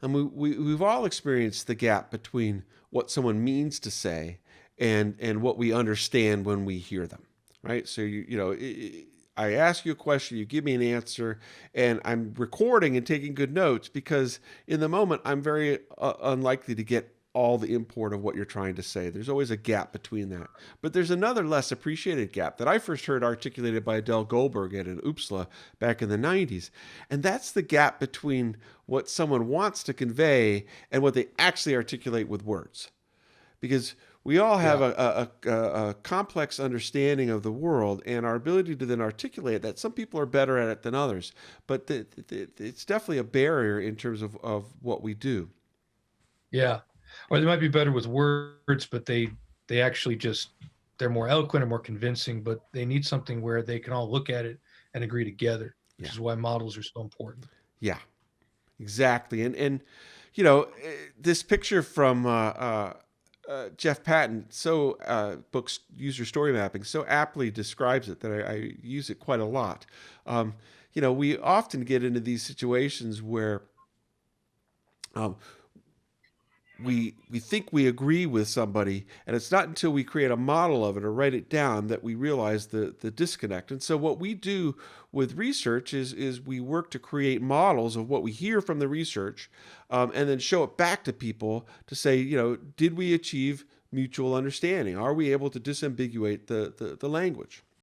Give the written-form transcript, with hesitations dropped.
And we've all experienced the gap between what someone means to say and what we understand when we hear them, right? So I ask you a question, you give me an answer, and I'm recording and taking good notes because in the moment I'm very unlikely to get all the import of what you're trying to say. There's always a gap between that. But there's another less appreciated gap that I first heard articulated by Adele Goldberg at an OOPSLA back in the 90s. And that's the gap between what someone wants to convey and what they actually articulate with words. Because we all have Yeah. a complex understanding of the world and our ability to then articulate that. Some people are better at it than others, but it's definitely a barrier in terms of what we do. Yeah. Or they might be better with words, but they actually just they're more eloquent and more convincing, but they need something where they can all look at it and agree together, which Yeah, is why models are so important. yeah, exactly. And this picture from Jeff Patton, books user story mapping, so aptly describes it that I use it quite a lot. Um, we often get into these situations where um, we think we agree with somebody, and it's not until we create a model of it or write it down that we realize the disconnect. And so what we do with research is we work to create models of what we hear from the research, and then show it back to people to say, did we achieve mutual understanding? Are we able to disambiguate the language?